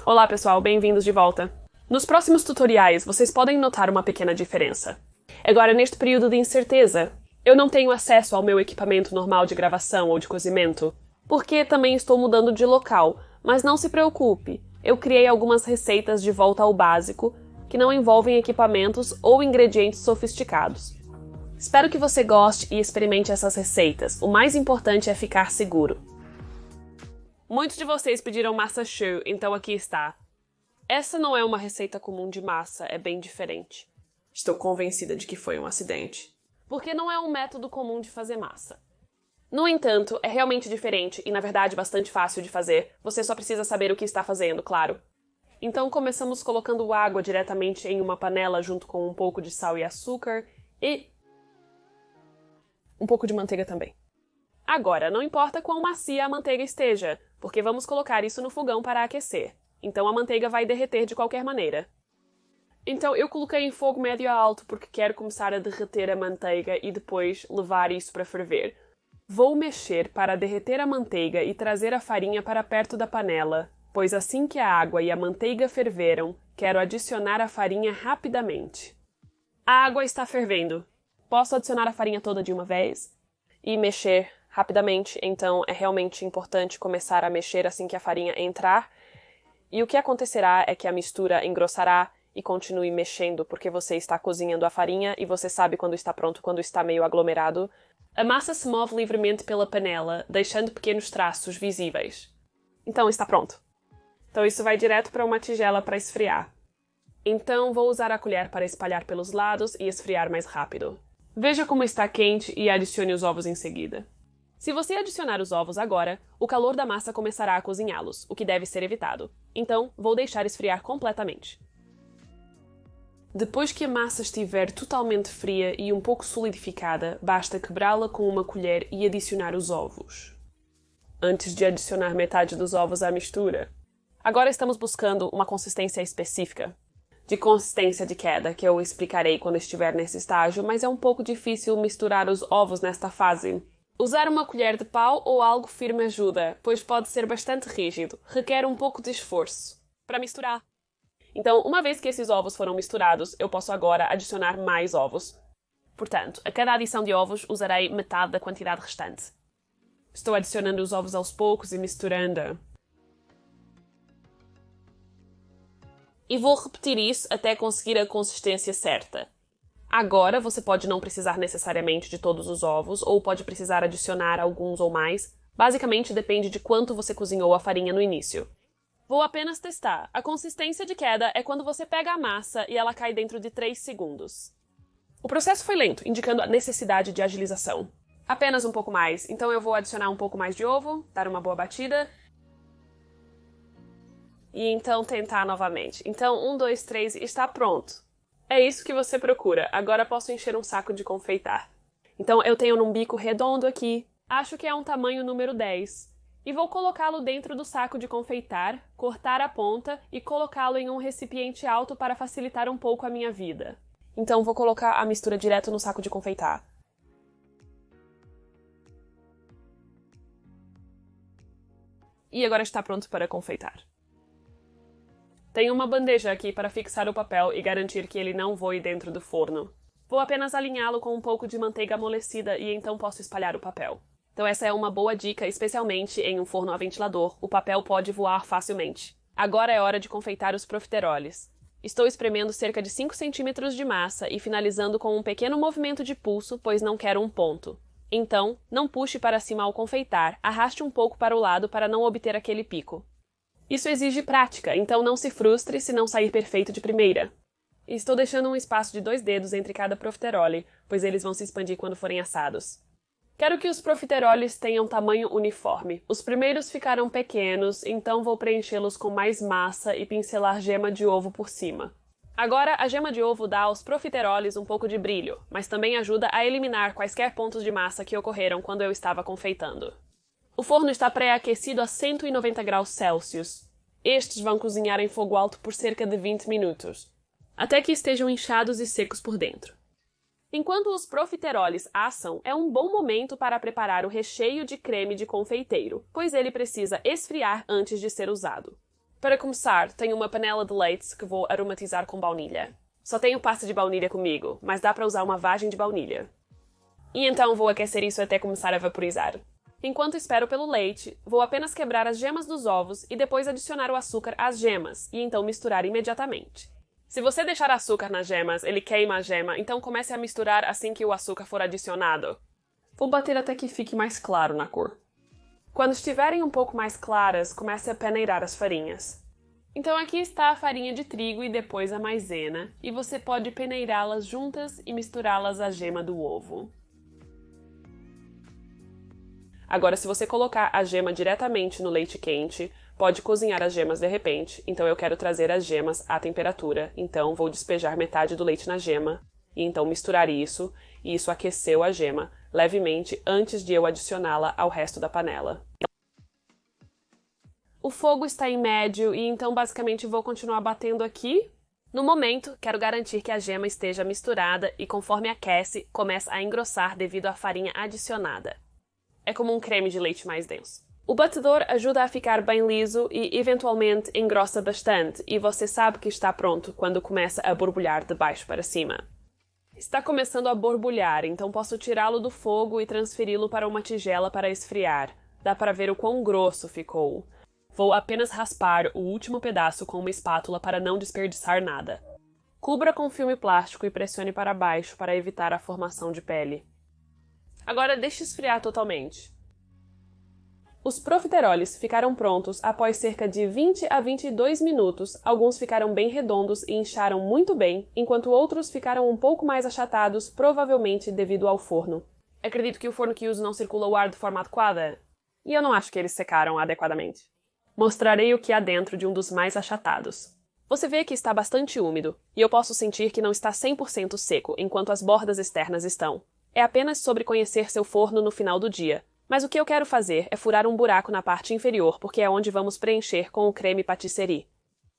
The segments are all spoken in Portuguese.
Olá pessoal, bem-vindos de volta. Nos próximos tutoriais, vocês podem notar uma pequena diferença. Agora, neste período de incerteza, eu não tenho acesso ao meu equipamento normal de gravação ou de cozimento, porque também estou mudando de local, mas não se preocupe, eu criei algumas receitas de volta ao básico, que não envolvem equipamentos ou ingredientes sofisticados. Espero que você goste e experimente essas receitas, o mais importante é ficar seguro. Muitos de vocês pediram massa choux, então aqui está. Essa não é uma receita comum de massa, é bem diferente. Estou convencida de que foi um acidente. Porque não é um método comum de fazer massa. No entanto, é realmente diferente e, na verdade, bastante fácil de fazer. Você só precisa saber o que está fazendo, claro. Então começamos colocando água diretamente em uma panela junto com um pouco de sal e açúcar e um pouco de manteiga também. Agora, não importa quão macia a manteiga esteja, porque vamos colocar isso no fogão para aquecer. Então a manteiga vai derreter de qualquer maneira. Então eu coloquei em fogo médio a alto porque quero começar a derreter a manteiga e depois levar isso para ferver. Vou mexer para derreter a manteiga e trazer a farinha para perto da panela, pois assim que a água e a manteiga ferveram, quero adicionar a farinha rapidamente. A água está fervendo. Posso adicionar a farinha toda de uma vez? E mexer rapidamente, então é realmente importante começar a mexer assim que a farinha entrar. E o que acontecerá é que a mistura engrossará e continue mexendo porque você está cozinhando a farinha e você sabe quando está pronto, quando está meio aglomerado. A massa se move livremente pela panela, deixando pequenos traços visíveis. Então está pronto. Então isso vai direto para uma tigela para esfriar. Então vou usar a colher para espalhar pelos lados e esfriar mais rápido. Veja como está quente e adicione os ovos em seguida. Se você adicionar os ovos agora, o calor da massa começará a cozinhá-los, o que deve ser evitado. Então, vou deixar esfriar completamente. Depois que a massa estiver totalmente fria e um pouco solidificada, basta quebrá-la com uma colher e adicionar os ovos. Antes de adicionar metade dos ovos à mistura. Agora estamos buscando uma consistência específica. De consistência de queda, que eu explicarei quando estiver nesse estágio, mas é um pouco difícil misturar os ovos nesta fase. Usar uma colher de pau ou algo firme ajuda, pois pode ser bastante rígido, requer um pouco de esforço para misturar. Então, uma vez que esses ovos foram misturados, eu posso agora adicionar mais ovos. Portanto, a cada adição de ovos usarei metade da quantidade restante. Estou adicionando os ovos aos poucos e misturando. E vou repetir isso até conseguir a consistência certa. Agora, você pode não precisar necessariamente de todos os ovos, ou pode precisar adicionar alguns ou mais. Basicamente, depende de quanto você cozinhou a farinha no início. Vou apenas testar. A consistência de queda é quando você pega a massa e ela cai dentro de 3 segundos. O processo foi lento, indicando a necessidade de agilização. Apenas um pouco mais. Então eu vou adicionar um pouco mais de ovo, dar uma boa batida. E então tentar novamente. Então, 1, 2, 3 e está pronto. É isso que você procura. Agora posso encher um saco de confeitar. Então eu tenho um bico redondo aqui. Acho que é um tamanho número 10. E vou colocá-lo dentro do saco de confeitar, cortar a ponta e colocá-lo em um recipiente alto para facilitar um pouco a minha vida. Então vou colocar a mistura direto no saco de confeitar. E agora está pronto para confeitar. Tenho uma bandeja aqui para fixar o papel e garantir que ele não voe dentro do forno. Vou apenas alinhá-lo com um pouco de manteiga amolecida e então posso espalhar o papel. Então essa é uma boa dica, especialmente em um forno a ventilador. O papel pode voar facilmente. Agora é hora de confeitar os profiteroles. Estou espremendo cerca de 5 cm de massa e finalizando com um pequeno movimento de pulso, pois não quero um ponto. Então, não puxe para cima ao confeitar, arraste um pouco para o lado para não obter aquele pico. Isso exige prática, então não se frustre se não sair perfeito de primeira. E estou deixando um espaço de 2 dedos entre cada profiterole, pois eles vão se expandir quando forem assados. Quero que os profiteroles tenham tamanho uniforme. Os primeiros ficaram pequenos, então vou preenchê-los com mais massa e pincelar gema de ovo por cima. Agora, a gema de ovo dá aos profiteroles um pouco de brilho, mas também ajuda a eliminar quaisquer pontos de massa que ocorreram quando eu estava confeitando. O forno está pré-aquecido a 190 graus Celsius. Estes vão cozinhar em fogo alto por cerca de 20 minutos, até que estejam inchados e secos por dentro. Enquanto os profiteroles assam, é um bom momento para preparar o recheio de creme de confeiteiro, pois ele precisa esfriar antes de ser usado. Para começar, tenho uma panela de leite que vou aromatizar com baunilha. Só tenho pasta de baunilha comigo, mas dá para usar uma vagem de baunilha. E então vou aquecer isso até começar a vaporizar. Enquanto espero pelo leite, vou apenas quebrar as gemas dos ovos e depois adicionar o açúcar às gemas, e então misturar imediatamente. Se você deixar açúcar nas gemas, ele queima a gema, então comece a misturar assim que o açúcar for adicionado. Vou bater até que fique mais claro na cor. Quando estiverem um pouco mais claras, comece a peneirar as farinhas. Então aqui está a farinha de trigo e depois a maisena, e você pode peneirá-las juntas e misturá-las à gema do ovo. Agora, se você colocar a gema diretamente no leite quente, pode cozinhar as gemas de repente, então eu quero trazer as gemas à temperatura, então vou despejar metade do leite na gema, e então misturar isso, e isso aqueceu a gema levemente antes de eu adicioná-la ao resto da panela. O fogo está em médio, e então basicamente vou continuar batendo aqui. No momento, quero garantir que a gema esteja misturada e conforme aquece, começa a engrossar devido à farinha adicionada. É como um creme de leite mais denso. O batedor ajuda a ficar bem liso e, eventualmente, engrossa bastante, e você sabe que está pronto quando começa a borbulhar de baixo para cima. Está começando a borbulhar, então posso tirá-lo do fogo e transferi-lo para uma tigela para esfriar. Dá para ver o quão grosso ficou. Vou apenas raspar o último pedaço com uma espátula para não desperdiçar nada. Cubra com filme plástico e pressione para baixo para evitar a formação de pele. Agora deixe esfriar totalmente. Os profiteroles ficaram prontos após cerca de 20 a 22 minutos. Alguns ficaram bem redondos e incharam muito bem, enquanto outros ficaram um pouco mais achatados, provavelmente devido ao forno. Acredito que o forno que uso não circula o ar de forma adequada, e eu não acho que eles secaram adequadamente. Mostrarei o que há dentro de um dos mais achatados. Você vê que está bastante úmido, e eu posso sentir que não está 100% seco, enquanto as bordas externas estão. É apenas sobre conhecer seu forno no final do dia. Mas o que eu quero fazer é furar um buraco na parte inferior, porque é onde vamos preencher com o creme patisserie.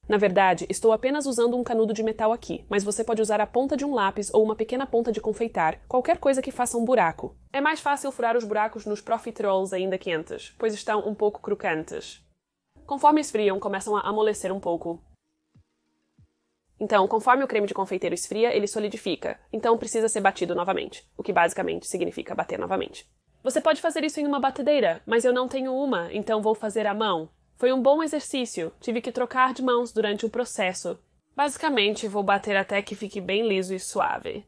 Na verdade, estou apenas usando um canudo de metal aqui, mas você pode usar a ponta de um lápis ou uma pequena ponta de confeitar, qualquer coisa que faça um buraco. É mais fácil furar os buracos nos profiteroles ainda quentes, pois estão um pouco crocantes. Conforme esfriam, começam a amolecer um pouco. Então, conforme o creme de confeiteiro esfria, ele solidifica, então precisa ser batido novamente, o que basicamente significa bater novamente. Você pode fazer isso em uma batedeira, mas eu não tenho uma, então vou fazer à mão. Foi um bom exercício, tive que trocar de mãos durante o processo. Basicamente, vou bater até que fique bem liso e suave.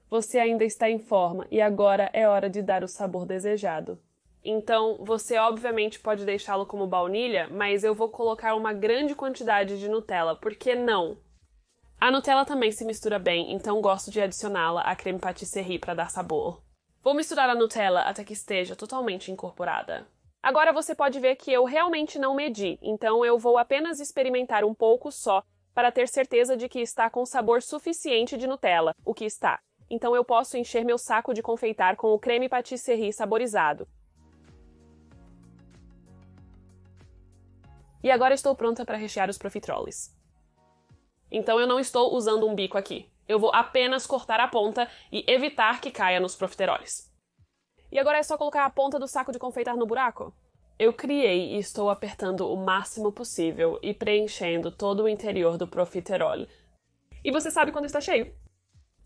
Você ainda está em forma e agora é hora de dar o sabor desejado. Então, você obviamente pode deixá-lo como baunilha, mas eu vou colocar uma grande quantidade de Nutella, por que não? A Nutella também se mistura bem, então gosto de adicioná-la à creme patisserie para dar sabor. Vou misturar a Nutella até que esteja totalmente incorporada. Agora você pode ver que eu realmente não medi, então eu vou apenas experimentar um pouco só para ter certeza de que está com sabor suficiente de Nutella, o que está. Então eu posso encher meu saco de confeitar com o creme patisserie saborizado. E agora estou pronta para rechear os profiteroles. Então eu não estou usando um bico aqui. Eu vou apenas cortar a ponta e evitar que caia nos profiteroles. E agora é só colocar a ponta do saco de confeitar no buraco? Eu criei e estou apertando o máximo possível e preenchendo todo o interior do profiterole. E você sabe quando está cheio?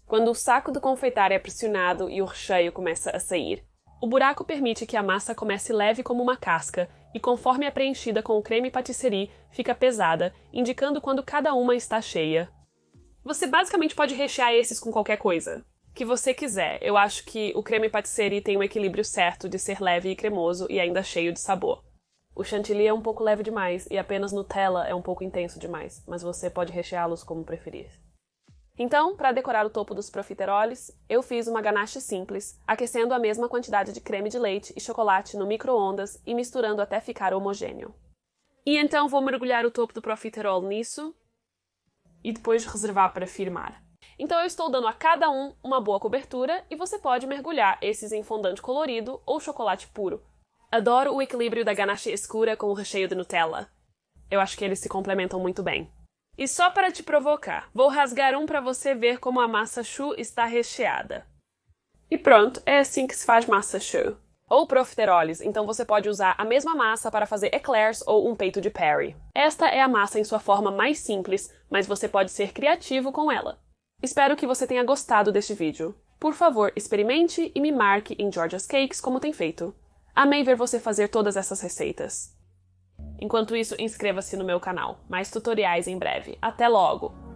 Quando o saco do confeitar é pressionado e o recheio começa a sair. O buraco permite que a massa comece leve como uma casca e conforme é preenchida com o creme patisserie, fica pesada, indicando quando cada uma está cheia. Você basicamente pode rechear esses com qualquer coisa que você quiser. Eu acho que o creme patisserie tem o equilíbrio certo de ser leve e cremoso e ainda cheio de sabor. O chantilly é um pouco leve demais e apenas Nutella é um pouco intenso demais, mas você pode recheá-los como preferir. Então, para decorar o topo dos profiteroles, eu fiz uma ganache simples, aquecendo a mesma quantidade de creme de leite e chocolate no micro-ondas e misturando até ficar homogêneo. E então vou mergulhar o topo do profiterole nisso e depois reservar para firmar. Então eu estou dando a cada um uma boa cobertura e você pode mergulhar esses em fondant colorido ou chocolate puro. Adoro o equilíbrio da ganache escura com o recheio de Nutella. Eu acho que eles se complementam muito bem. E só para te provocar, vou rasgar um para você ver como a massa choux está recheada. E pronto, é assim que se faz massa choux. ou profiteroles, então você pode usar a mesma massa para fazer eclairs ou um peito de Perry. Esta é a massa em sua forma mais simples, mas você pode ser criativo com ela. Espero que você tenha gostado deste vídeo. Por favor, experimente e me marque em Georgia's Cakes como tem feito. Amei ver você fazer todas essas receitas. Enquanto isso, inscreva-se no meu canal. Mais tutoriais em breve. Até logo!